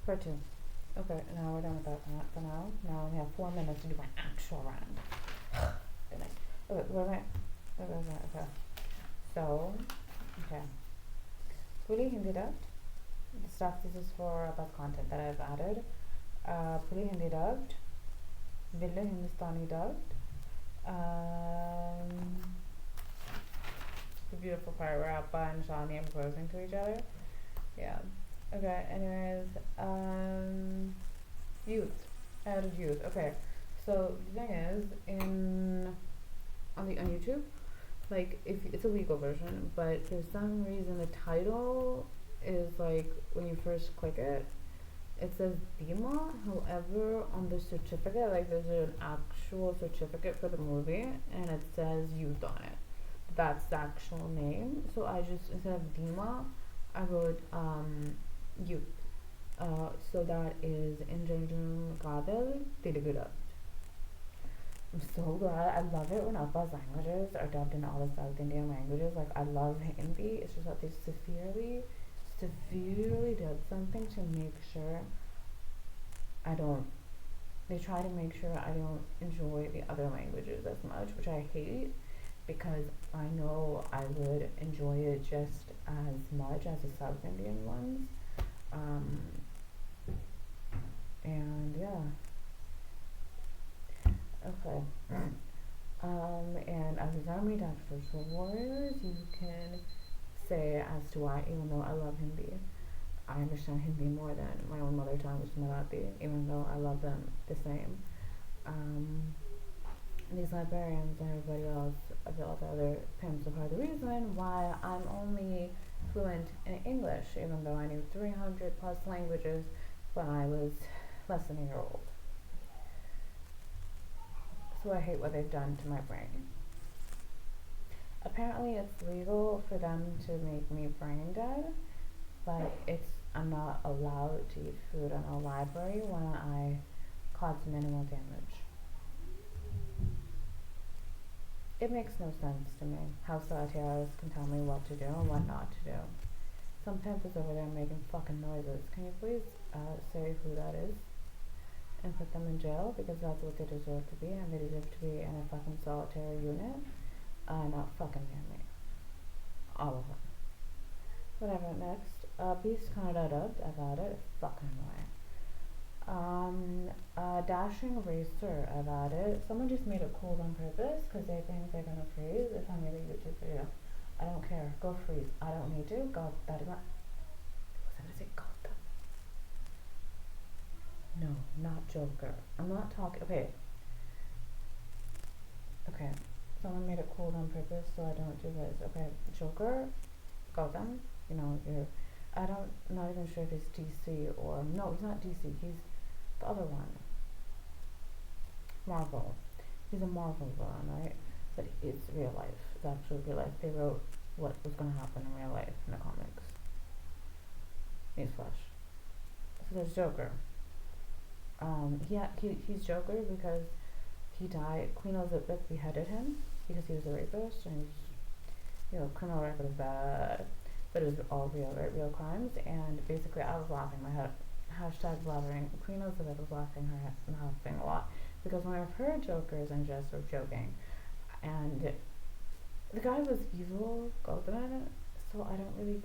Part two. Okay, now we're done with that for now. Now we have 4 minutes to do my actual round. Good night. Okay, where am I? Okay. So, okay. Puli Hindi dubbed. The stuff, this is for about content that I've added. Puli Hindi dubbed. Villu Hindustani dubbed. The beautiful part where Appa and Shani are proposing to each other. Yeah. Okay, anyways, youth. Added youth. Okay. So the thing is, on YouTube, like if it's a legal version, but for some reason the title is like when you first click it, it says Bima. However, on the certificate, like there's an actual certificate for the movie, and it says youth on it. That's the actual name. So I just, instead of Dima, I wrote youth. So that is Injunjum Gadel Tidigura. I'm so glad. I love it when Appa's languages are dubbed in all the South Indian languages. Like I love Hindi. It's just that they severely dub something to make sure I don't. They try to make sure I don't enjoy the other languages as much, which I hate because I know I would enjoy it just as much as the South Indian ones. And yeah. Okay. And as a zombie doctor for warriors, you can say as to why, even though I love Hindi, I understand Hindi more than my own mother tongue, which is Marathi, even though I love them the same. These librarians and everybody else, I feel like the other pimps are part of the reason why I'm only fluent in English, even though I knew 300 plus languages when I was less than a year old. So I hate what they've done to my brain. Apparently it's legal for them to make me brain dead, but I'm not allowed to eat food in a library when I cause minimal damage. It makes no sense to me how Satiras can tell me what to do and what not to do. Some pimp is over there making fucking noises. Can you please say who that is? And put them in jail because that's what they deserve to be, and they deserve to be in a fucking solitary unit. Not fucking near me. All of them. Whatever, next. Beast Canada dubbed, I've added. It's fucking annoying. Dashing Racer, I've added. Someone just made it cold on purpose because they think they're gonna freeze if I made a YouTube video. I don't care. Go freeze. I don't need to. Go. That is not. Was I gonna say God? No, not Joker. I'm not talking. Okay. Okay. Someone made it cold on purpose so I don't do this. Okay. Joker, Gotham. You know, I'm not even sure if he's DC or. No, he's not DC. He's the other one. Marvel. He's a Marvel villain, right? But it's real life. It's actually real life. They wrote what was going to happen in real life in the comics. Newsflash. So there's Joker. He's Joker because he died. Queen Elizabeth beheaded him because he was a rapist and criminal record was bad, but it was all real, right? Real crimes. And basically, I was laughing my head. Hashtag laughing. Queen Elizabeth was laughing a lot because when I've heard jokers and just sort of joking, and the guy was evil, Goldman. So I don't really.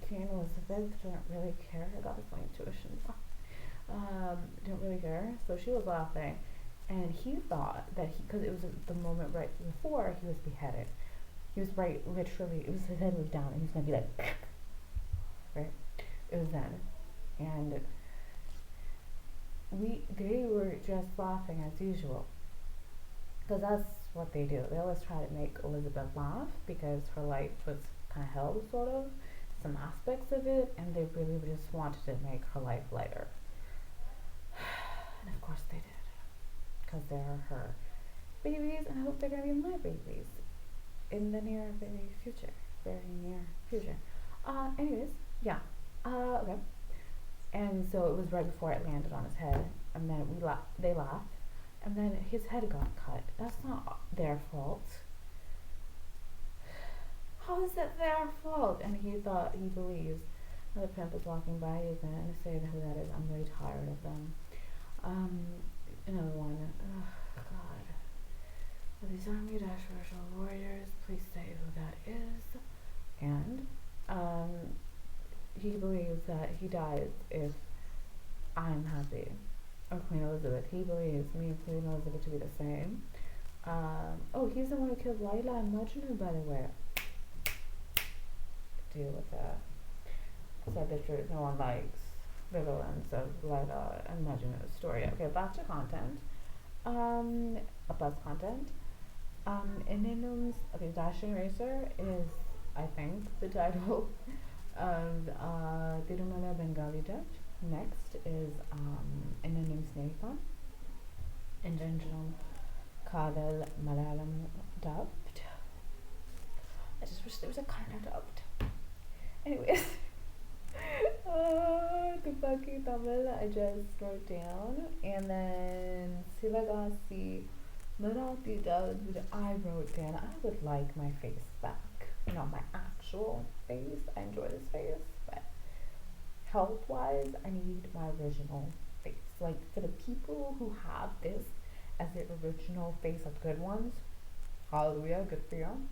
Queen Elizabeth didn't really care. I got my intuition. Didn't really care. So she was laughing, and he thought that because it was the moment right before he was beheaded. He was literally, it was his head was down, and he was gonna be like, right? It was then, and they were just laughing as usual, because that's what they do. They always try to make Elizabeth laugh because her life was kind of hell, sort of, some aspects of it, and they really just wanted to make her life lighter. And of course they did, because they're her babies, and I hope they're gonna be my babies in the very near future. Anyways, yeah. Okay. And so it was right before it landed on his head, and then they laughed, and then his head got cut. That's not their fault. How is that their fault? And he believes Another pimp is walking by. He's gonna say who that is. I'm really tired of them. Um, Another one. Oh God. Are these army dash martial warriors? Please say who that is. And um, he believes that he dies if I'm happy. Or Queen Elizabeth. He believes me and Queen Elizabeth to be the same. Oh, he's the one who killed Layla and Majnun, by the way. Deal with that. Said the truth. No one likes the villains of Layla and Majnun's story. Okay, back to content. About content. Inenum's okay, Dashing Racer is, I think, the title of Tirumala Bengali Dutch. Next is Inenum Snehikan, Indenjum Kadal Malayalam dubbed. I just wish there was a Kannada dubbed. Anyways, Tupaki Tamil I just wrote down, and then Sivagasi Marathi dubbed, which I wrote down. I would like my face back, not my actual face. I enjoy this face, but health-wise, I need my original face. Like, for the people who have this as their original face of good ones, hallelujah, good for you.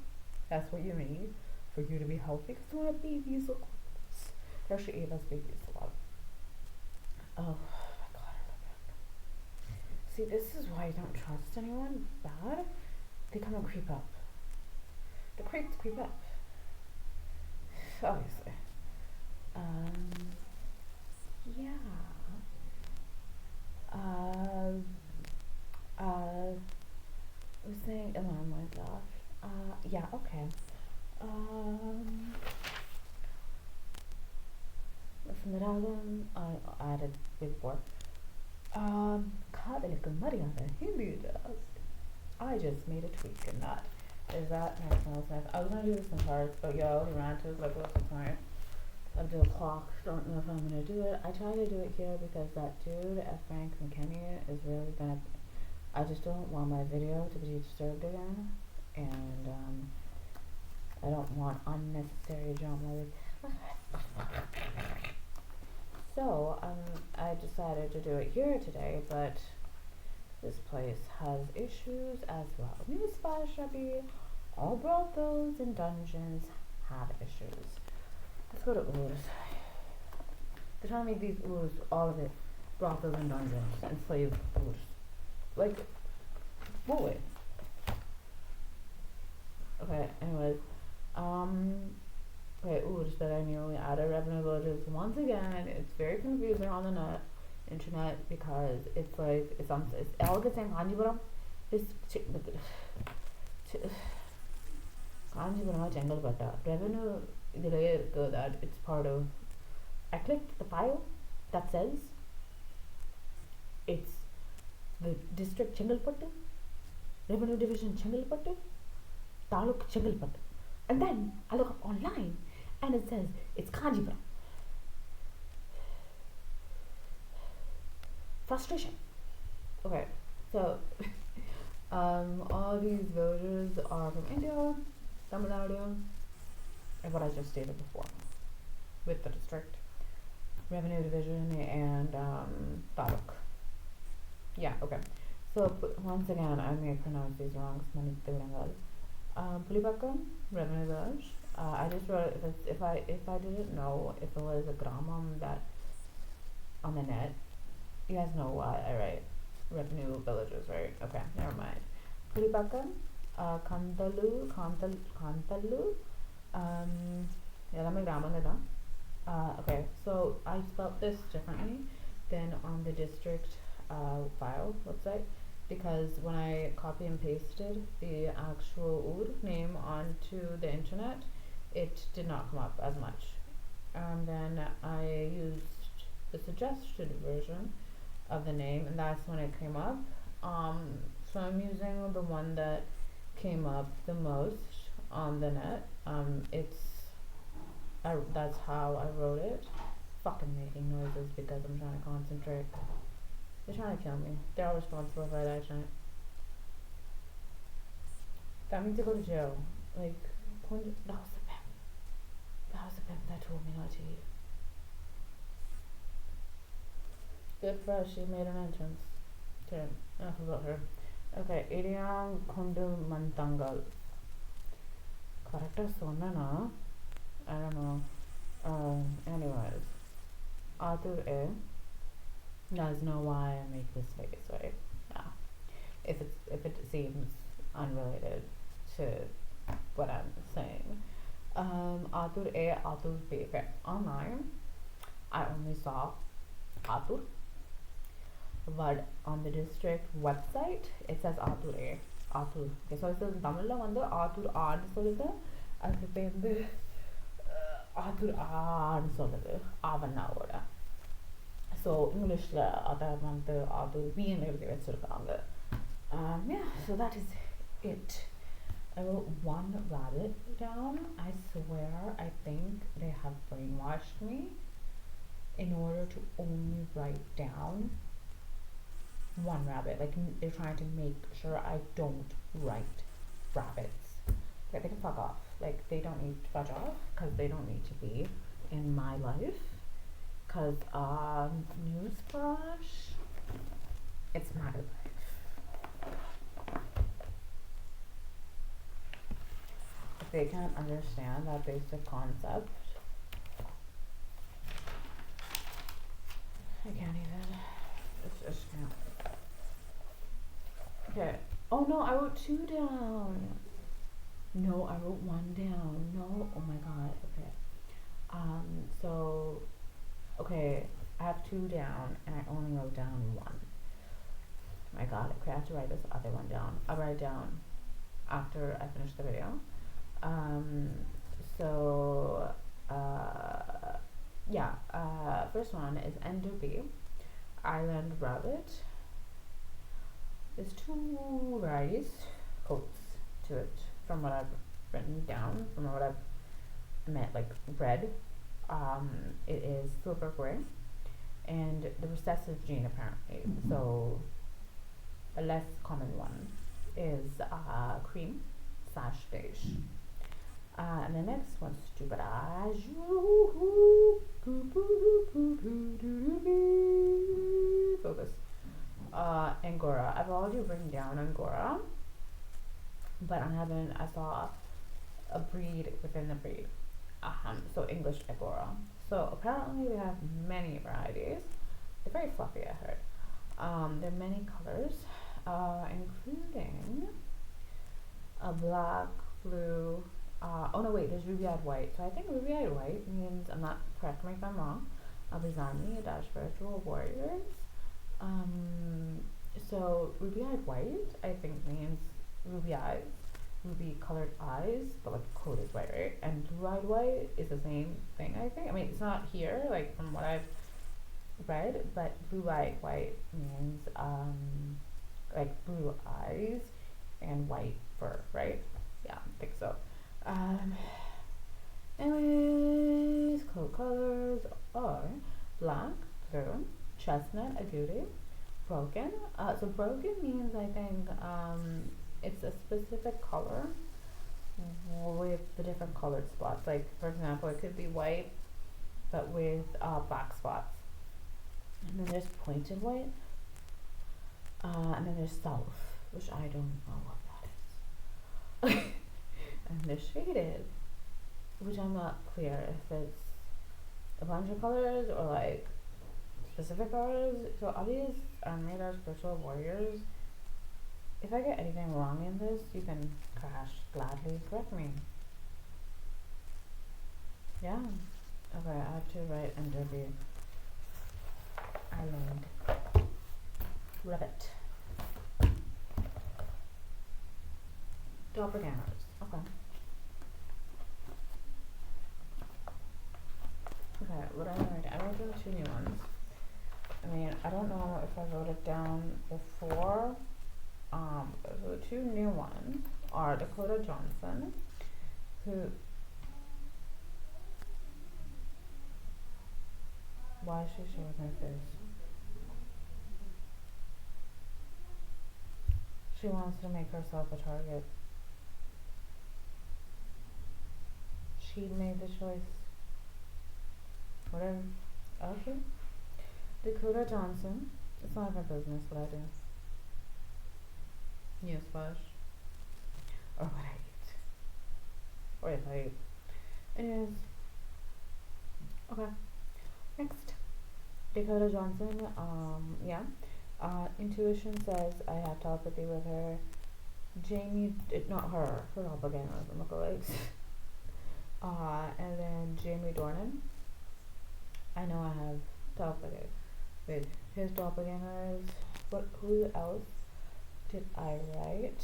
That's what you need for you to be healthy. Because when babies look like this, they actually Ava's babies a lot. Oh my God, I love it. See, this is why I don't trust anyone bad. They come and creep up. The creeps creep up. Obviously. Yeah. I was saying, oh my gosh. Yeah, okay. Smiragam, I added before. Kadalik Mariana, Hindi just. I just made a tweak and that. Is that makes no sense. I was gonna do this in parts, but yo, I ran to like what's the point? I'll do a clock. Don't know if I'm gonna do it. I try to do it here because that dude F. Frank McKinney is really gonna. I just don't want my video to be disturbed again, and I don't want unnecessary drama. So I decided to do it here today, but this place has issues as well. Newsflash, Shabby. All brothels and dungeons have issues. Let's go to Urs. They're trying to make these Urs, all of it, brothels and dungeons, and slave Urs. Like, boy. Okay, anyways. Okay, Urs that I newly added revenue villages. Once again, it's very confusing on the internet because it's like, it's all the same Kanjipuram. This Kanjipuram Chengalpattu. Revenue that it's part of. I clicked the file that says it's the district Chengalpattu, revenue division Chengalpattu, Taluk Chengalpattu. And then I look up online and it says it's Kanjipuram. Frustration. Okay, so all these villagers are from India, Tamil Nadu, and what I just stated before with the district, revenue division, and Taluk. Yeah, okay. So once again, I may pronounce these wrong. Pulipakam, revenue village. I just wrote if I didn't know if it was a gramam that on the net. You guys know why I write revenue villages, right? Okay, never mind. Pulipakam, Kantalu, okay, so I spelled this differently than on the district file website because when I copy and pasted the actual Ur name onto the internet, it did not come up as much. And then I used the suggested version of the name, and that's when it came up. So I'm using the one that came up the most on the net. That's how I wrote it. Fucking making noises because I'm trying to concentrate. They're trying to kill me. They're all responsible for that shit. That means to go to jail. Like, that was the pimp. That was the pimp that told me not to eat. Good for us, she made an entrance. Okay, enough about her. Okay, Iriang Kundu Mantangal. Correct us on no? I don't know. Anyways. Arthur A. You guys know why I make this face, right? Yeah. If it seems unrelated to what I'm saying. Arthur A, Arthur B. Okay. Online I only saw Arthur, but on the district website it says Arthur A. Arthur. Okay, so it says in Tamil வந்து Arthur ஆன்னு சொல்லுது. அதுக்கு பேர் வந்து Arthur ஆன்னு சொல்லுது ஆவண்ணாவோட. So Englishல அத வந்து Arthur B ன்னு எழுதி வச்சிருக்காங்க. Yeah, so that is it. I wrote one rabbit down. I swear, I think they have brainwashed me in order to only write down one rabbit. Like they're trying to make sure I don't write rabbits. Like they can fuck off. Like they don't need to fudge off because they don't need to be in my life. Cause newsflash, it's my life. If they can't understand that basic concept, I can't even. It's just can't. Okay. Oh no, I wrote two down. No, I wrote one down. No, oh my god. Okay. So, okay, I have two down and I only wrote down one. My god, okay, I have to write this other one down. I'll write it down after I finish the video. So, yeah, first one is Enderby, Island Rabbit. There's two varieties, quotes to it, from what I've written down, from what I've meant, like read. It is silver gray, and the recessive gene apparently. So, a less common one is cream / beige. And the next one's stupid as focus. Angora. I've already written down Angora, but I saw a breed within the breed. So English Angora. So apparently they have many varieties. They're very fluffy, I heard. There are many colors, including a black, blue. Oh no, wait. There's ruby-eyed white. So I think ruby-eyed white means, I'm not, correct me if I'm wrong. Abizami - Virtual Warriors. So ruby-eyed white, I think means ruby eyes, ruby colored eyes, but like code is white, right? And blue-eyed white is the same thing, I think. I mean, it's not here, like from what I've read, but blue-eyed white means like blue eyes and white fur, right? Yeah, I think so. Anyways, coat colors are black, blue, chestnut, agouti, broken. So broken means, I think, it's a specific color with the different colored spots. Like, for example, it could be white, but with black spots. And then there's pointed white. And then there's self, which I don't know what that is. And there's shaded, which I'm not clear if it's a bunch of colors or like specific colors. So all these are made as virtual warriors. If I get anything wrong in this, you can gladly correct me. Yeah. Okay, I have to write Enderby Island Rabbit. Doppelgangers. Okay. Okay, what I write? I wrote down two new ones. I mean, I don't know if I wrote it down before. So the two new ones are Dakota Johnson, who. Why is she showing her face? She wants to make herself a target. She made the choice. Whatever. Okay. Dakota Johnson. It's none of her business what I do. Newsflash. Or what I eat. Or if I eat. Anyways. Okay. Next. Dakota Johnson. Yeah. Intuition says I have telepathy with her. Jamie, not her, her doppelgangers and lookalikes. And then Jamie Dornan. I know I have telepathy with his doppelgangers. Who else did I write?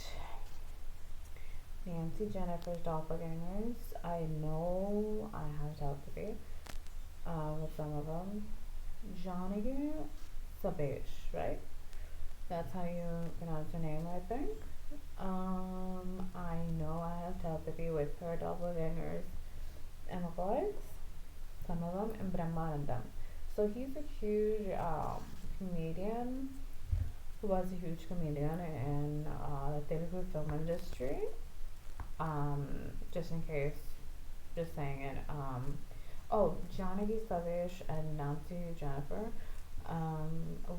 Nancy Jennifer's doppelgangers. I know I have telepathy with some of them. Johnny Sabesh, right? That's how you pronounce her name, I think. I know I have telepathy with her doppelgangers and lookalikes, some of them, and Brahmanandam. So he's a huge comedian who was a huge comedian in the Telugu film industry. Just in case, just saying it. Janagi Savesh and Nancy Jennifer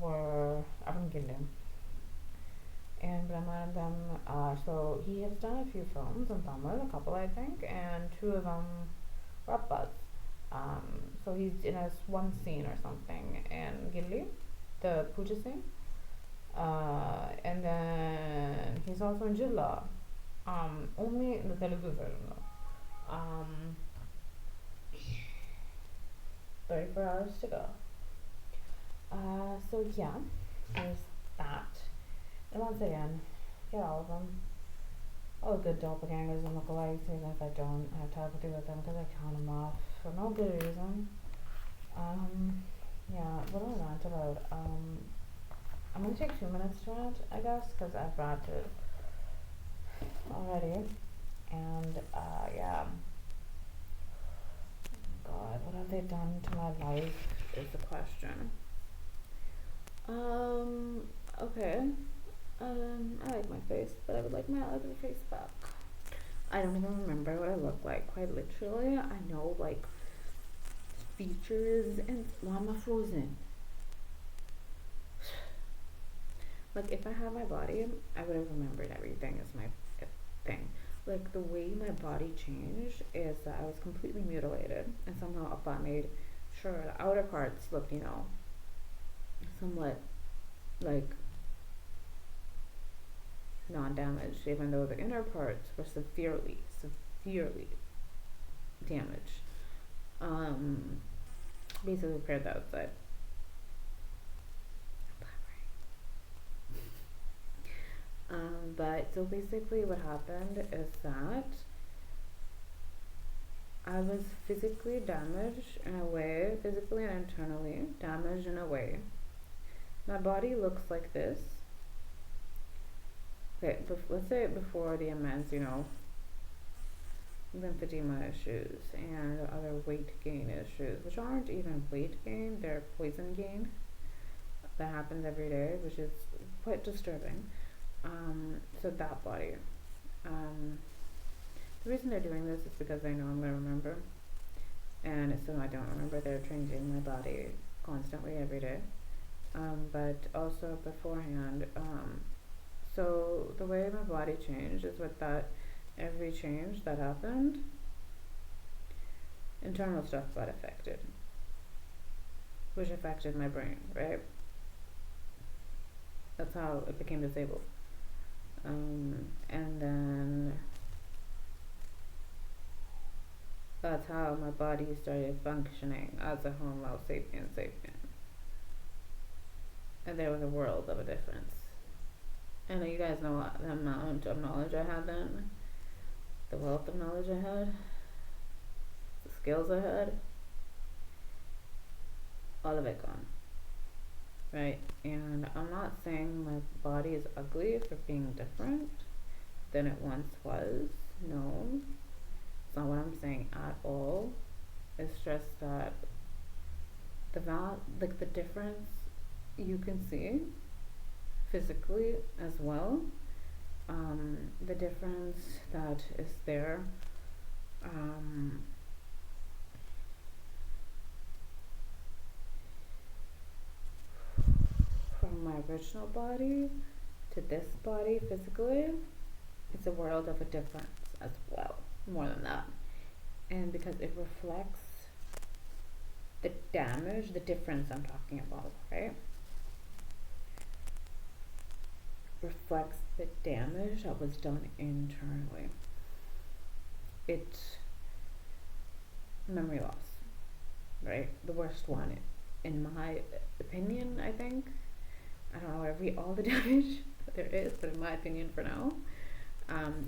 were from Gillim. And Brahmanandam, so he has done a few films in Tamil, a couple I think, and two of them were buzz. So he's in a one scene or something in Gilli, the puja scene. And then he's also in Jilla, only in the Telugu version though. 34 hours to go. So yeah, there's that. And once again, get all of them. All the good doppelgangers and lookalikes, even if I don't have telepathy with them, because I count them off for no good reason. Yeah, what do I rant about? I'm gonna take 2 minutes to rant, I guess, because I've ranted already. And, yeah. God, what have they done to my life is the question. Okay. I like my face, but I would like my other face back. I don't even remember what I look like, quite literally. I know, like, features and why am I frozen? Like, if I had my body, I would have remembered everything as my thing. Like, the way my body changed is that I was completely mutilated, and somehow Appa made sure the outer parts looked, somewhat, like, non-damaged, even though the inner parts were severely damaged. Basically repaired the outside. But so basically what happened is that I was physically damaged in a way, physically and internally damaged in a way. My body looks like this. Okay, let's say before the immense, lymphedema issues and other weight gain issues, which aren't even weight gain, they're poison gain that happens every day, which is quite disturbing. So that body. The reason they're doing this is because they know I'm going to remember. And so I don't remember, they're changing my body constantly every day. But also beforehand, so the way my body changed is with that every change that happened, internal stuff got affected, which affected my brain, right? That's how it became disabled. And then that's how my body started functioning as a Homo sapien sapien. And there was a world of a difference. And you guys know the amount of knowledge I had then, the wealth of knowledge I had, the skills I had, all of it gone. Right? And I'm not saying my body is ugly for being different than it once was. No. It's not what I'm saying at all. It's just that the difference you can see physically as well. The difference that is there. my original body to this body physically, it's a world of a difference as well, more than that. And because it reflects the damage, the difference I'm talking about, right? Reflects the damage that was done internally. It's memory loss, right? The worst one, in my opinion, I think. I don't know all the damage there is, but in my opinion for now,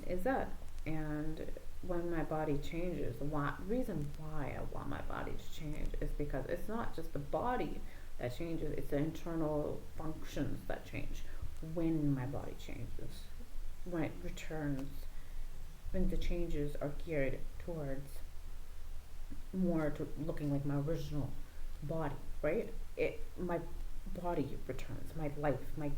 is that. And when my body changes, the reason why I want my body to change is because it's not just the body that changes, it's the internal functions that change when my body changes, when it returns, when the changes are geared towards more to looking like my original body, right? My body returns, my life, my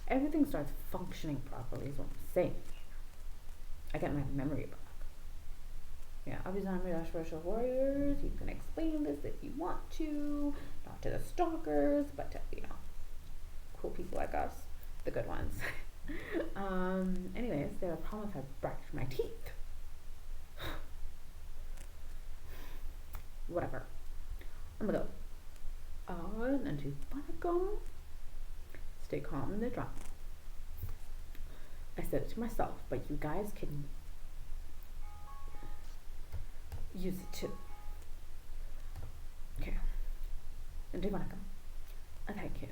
everything starts functioning properly is what I'm saying. I get my memory back. Yeah, Abhizami-Spiritual Warriors, you can explain this if you want to, not to the stalkers, but to, cool people like us, the good ones. Anyways, there are problems I brushed my teeth. Whatever. I'm gonna go on and to Banagong. Stay calm in the drama. I said it to myself, but you guys can use it too. Okay. And do Banagong. Thank you.